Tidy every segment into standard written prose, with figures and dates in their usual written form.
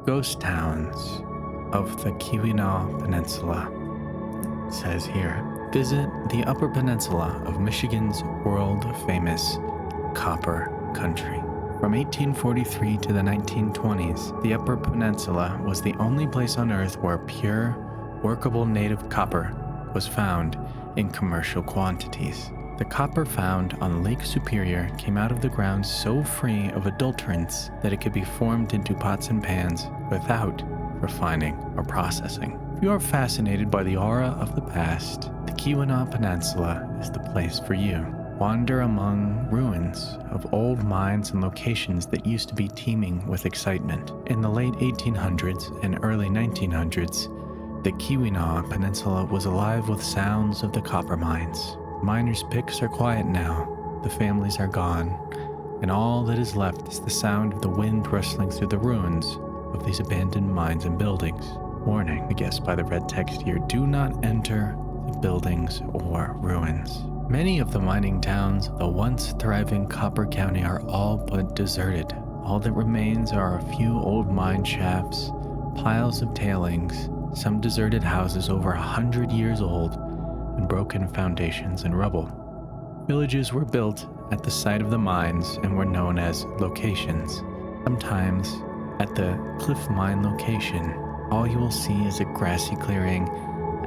Ghost towns of the Keweenaw Peninsula. It says here, visit the Upper Peninsula of Michigan's world-famous copper country. From 1843 to the 1920s, the Upper Peninsula was the only place on Earth where pure, workable native copper was found in commercial quantities. The copper found on Lake Superior came out of the ground so free of adulterants that it could be formed into pots and pans without refining or processing. If you are fascinated by the aura of the past, the Keweenaw Peninsula is the place for you. Wander among ruins of old mines and locations that used to be teeming with excitement. In the late 1800s and early 1900s, the Keweenaw Peninsula was alive with sounds of the copper mines. Miners' picks are quiet now, the families are gone, and all that is left is the sound of the wind rustling through the ruins of these abandoned mines and buildings. Warning, I guess by the red text here, do not enter the buildings or ruins. Many of the mining towns of the once thriving Copper County are all but deserted. All that remains are a few old mine shafts, piles of tailings, some deserted houses over 100 years old, and broken foundations and rubble. Villages were built at the site of the mines and were known as locations. Sometimes, at the cliff mine location, all you will see is a grassy clearing,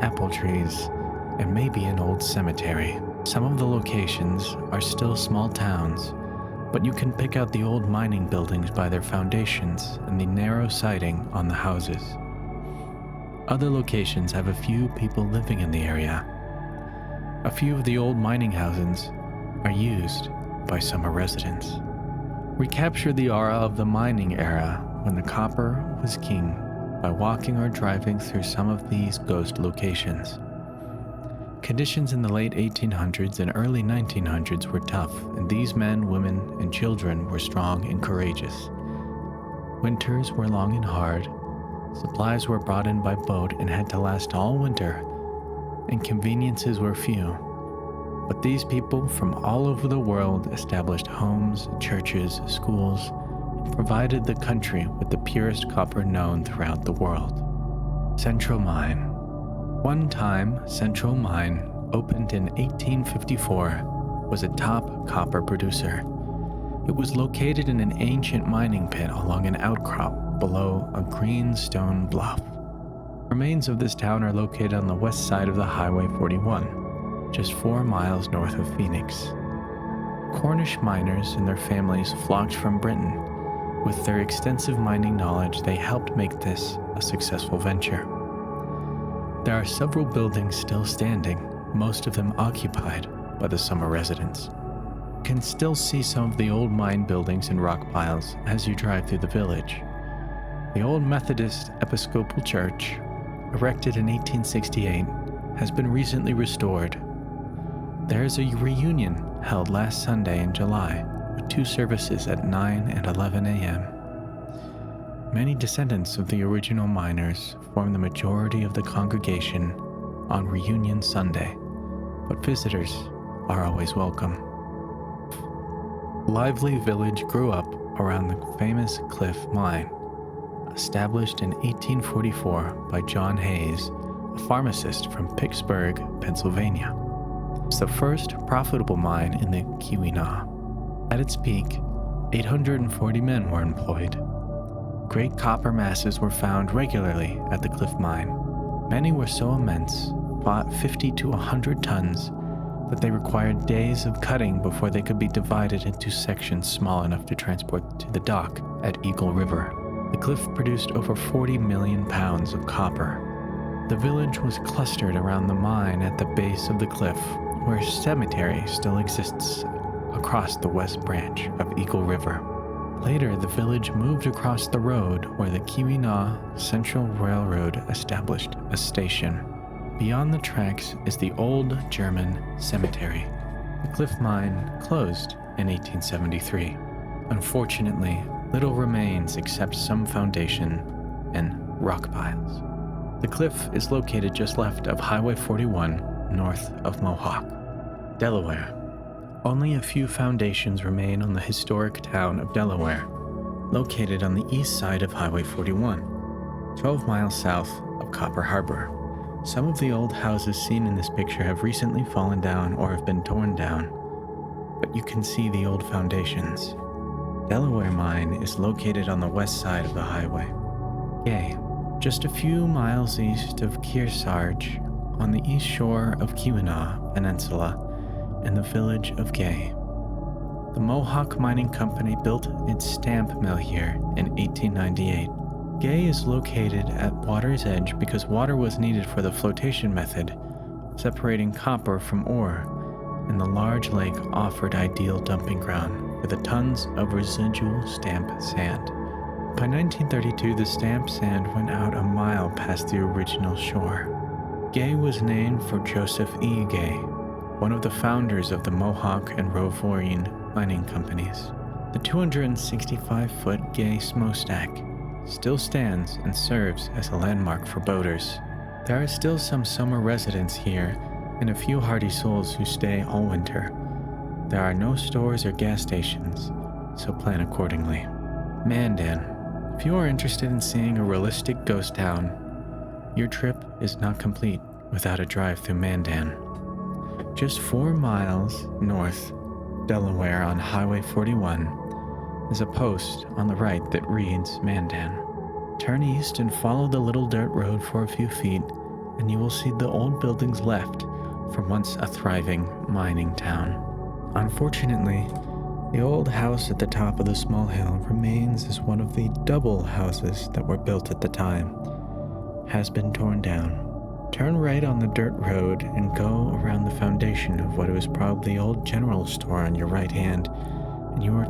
apple trees, and maybe an old cemetery. Some of the locations are still small towns, but you can pick out the old mining buildings by their foundations and the narrow siding on the houses. Other locations have a few people living in the area. A few of the old mining houses are used by summer residents. Recapture the aura of the mining era when the copper was king by walking or driving through some of these ghost locations. Conditions in the late 1800s and early 1900s were tough, and these men, women, and children were strong and courageous. Winters were long and hard. Supplies were brought in by boat and had to last all winter, and conveniences were few. But these people from all over the world established homes, churches, schools, and provided the country with the purest copper known throughout the world. Central Mine. One time, Central Mine, opened in 1854, was a top copper producer. It was located in an ancient mining pit along an outcrop below a green stone bluff. Remains of this town are located on the west side of the Highway 41, just 4 miles north of Phoenix. Cornish miners and their families flocked from Britain. With their extensive mining knowledge, they helped make this a successful venture. There are several buildings still standing, most of them occupied by the summer residents. You can still see some of the old mine buildings and rock piles as you drive through the village. The old Methodist Episcopal Church, erected in 1868, has been recently restored. There is a reunion held last Sunday in July, with 2 services at 9 and 11 a.m. Many descendants of the original miners form the majority of the congregation on Reunion Sunday, but visitors are always welcome. Lively Village grew up around the famous Cliff Mine, established in 1844 by John Hayes, a pharmacist from Pittsburgh, Pennsylvania. It's the first profitable mine in the Keweenaw. At its peak, 840 men were employed. Great copper masses were found regularly at the Cliff Mine. Many were so immense, 50 to 100 tons, that they required days of cutting before they could be divided into sections small enough to transport to the dock at Eagle River. The cliff produced over 40 million pounds of copper. The village was clustered around the mine at the base of the cliff, where a cemetery still exists across the west branch of Eagle River. Later, the village moved across the road where the Keweenaw Central Railroad established a station. Beyond the tracks is the old German cemetery. The Cliff Mine closed in 1873. Unfortunately, little remains except some foundation and rock piles. The cliff is located just left of Highway 41, north of Mohawk, Delaware. Only a few foundations remain on the historic town of Delaware. located on the east side of Highway 41, 12 miles south of Copper Harbor. Some of the old houses seen in this picture have recently fallen down or have been torn down, but you can see the old foundations. Delaware Mine is located on the west side of the highway. Gay, just a few miles east of Kearsarge, on the east shore of Keweenaw Peninsula, in the village of Gay. The Mohawk Mining Company built its stamp mill here in 1898. Gay is located at water's edge because water was needed for the flotation method, separating copper from ore, and the large lake offered ideal dumping ground for the tons of residual stamp sand. By 1932, the stamp sand went out a mile past the original shore. Gay was named for Joseph E. Gay, one of the founders of the Mohawk and Rovorian mining companies. The 265-foot Gay smokestack still stands and serves as a landmark for boaters. There are still some summer residents here and a few hardy souls who stay all winter. There are no stores or gas stations, so plan accordingly. Mandan. If you are interested in seeing a realistic ghost town, your trip is not complete without a drive through Mandan. Just 4 miles north, Delaware on Highway 41, is a post on the right that reads Mandan. Turn east and follow the little dirt road for a few feet, and you will see the old buildings left from once a thriving mining town. Unfortunately, the old house at the top of the small hill remains as one of the double houses that were built at the time. Has been torn down. Turn right on the dirt road and go around the foundation of what was probably the old general store on your right hand, and you are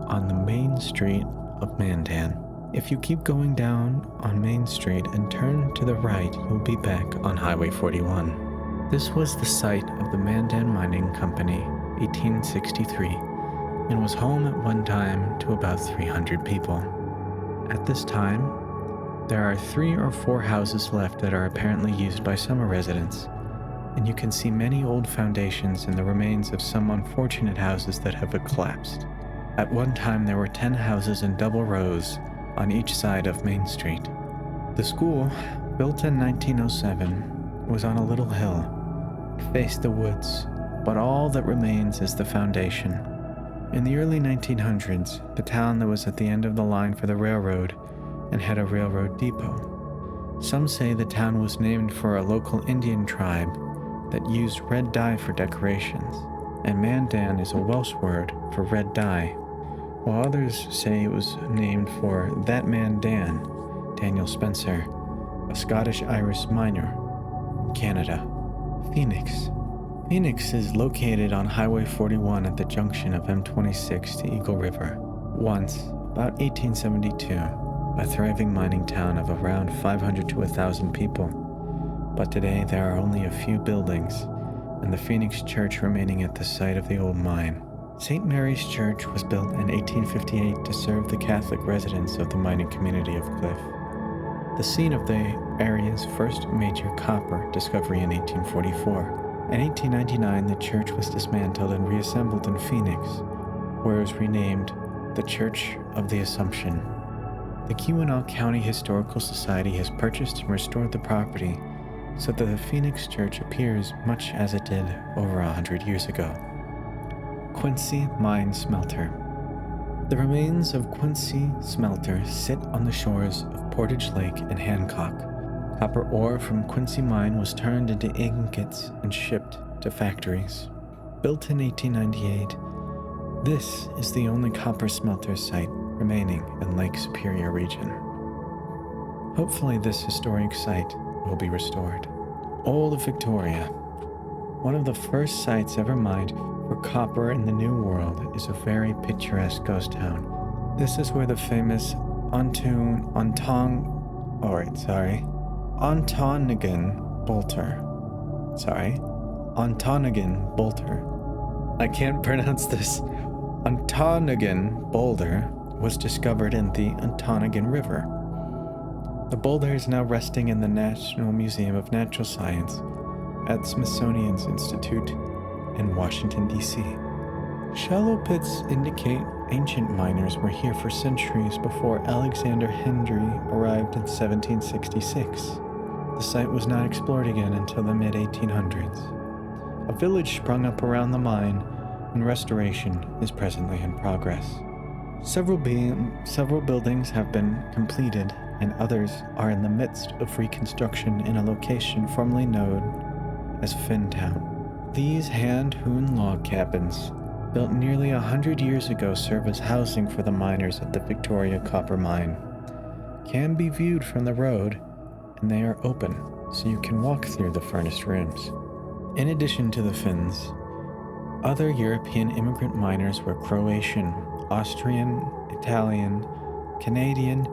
on the main street of Mandan. If you keep going down on Main Street and turn to the right, you'll be back on Highway 41. This was the site of the Mandan Mining Company, 1863, and was home at one time to about 300 people. At this time, there are 3 or 4 houses left that are apparently used by summer residents, and you can see many old foundations and the remains of some unfortunate houses that have collapsed. At one time, there were 10 houses in double rows on each side of Main Street. The school, built in 1907, was on a little hill. It faced the woods, but all that remains is the foundation. In the early 1900s, the town that was at the end of the line for the railroad and had a railroad depot. Some say the town was named for a local Indian tribe that used red dye for decorations, and Mandan is a Welsh word for red dye, while others say it was named for that man Dan, Daniel Spencer, a Scottish-Irish miner from Canada. Phoenix. Phoenix is located on Highway 41 at the junction of M26 to Eagle River. Once, about 1872, a thriving mining town of around 500 to 1,000 people. But today there are only a few buildings, and the Phoenix Church remaining at the site of the old mine. St. Mary's Church was built in 1858 to serve the Catholic residents of the mining community of Cliff, the scene of the area's first major copper discovery in 1844. In 1899, the church was dismantled and reassembled in Phoenix, where it was renamed the Church of the Assumption. The Keweenaw County Historical Society has purchased and restored the property so that the Phoenix Church appears much as it did over 100 years ago. Quincy Mine Smelter. The remains of Quincy Smelter sit on the shores of Portage Lake in Hancock. Copper ore from Quincy Mine was turned into ingots and shipped to factories. Built in 1898, this is the only copper smelter site remaining in Lake Superior region. Hopefully this historic site will be restored. Old Victoria. One of the first sites ever mined for copper in the New World is a very picturesque ghost town. This is where the famous Ontonagon Bolter. I can't pronounce this. Ontonagon boulder was discovered in the Ontonagon River. The boulder is now resting in the National Museum of Natural Science at Smithsonian's Institute in Washington, D.C. Shallow pits indicate Ancient miners were here for centuries before Alexander Hendry arrived in 1766. The site was not explored again until the mid-1800s. A village sprung up around the mine, and restoration is presently in progress. Several buildings have been completed, and others are in the midst of reconstruction in a location formerly known as Finntown. These hand-hewn log cabins, built nearly 100 years ago, serve as housing for the miners at the Victoria Copper Mine. Can be viewed from the road, and they are open, so you can walk through the furnished rooms. In addition to the Finns, other European immigrant miners were Croatian, Austrian, Italian, Canadian,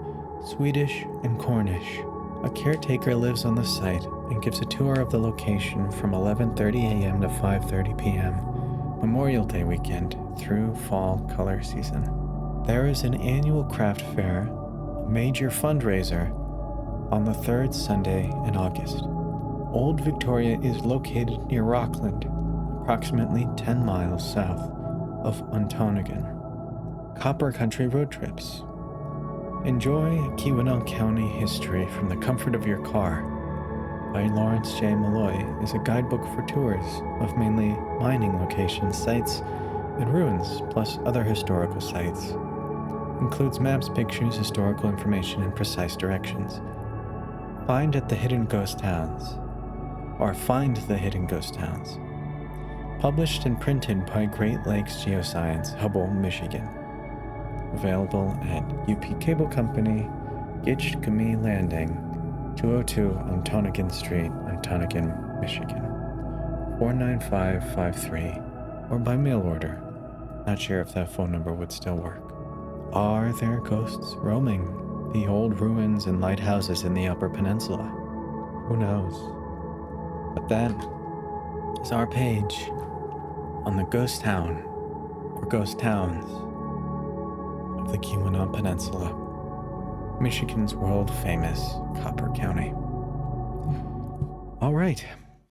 Swedish, and Cornish. A caretaker lives on the site and gives a tour of the location from 11:30 a.m. to 5:30 p.m. Memorial Day weekend through fall color season. There is an annual craft fair, a major fundraiser, on the third Sunday in August. Old Victoria is located near Rockland, approximately 10 miles south of Ontonagon. Copper Country Road Trips. Enjoy Keweenaw County history from the comfort of your car by Lawrence J. Malloy is a guidebook for tours of mainly mining locations, sites, and ruins, plus other historical sites. Includes maps, pictures, historical information, and precise directions. Find the Hidden Ghost Towns. Published and printed by Great Lakes Geoscience, Hubble, Michigan. Available at UP Cable Company, Gitchgumee Landing, 202 Ontonagon Street, Ontonagon, Michigan, 49553, or by mail order. Not sure if that phone number would still work. Are there ghosts roaming the old ruins and lighthouses in the Upper Peninsula? Who knows? But that is our page on the ghost town, or ghost towns, of the Keweenaw Peninsula, Michigan's world-famous Copper County. All right.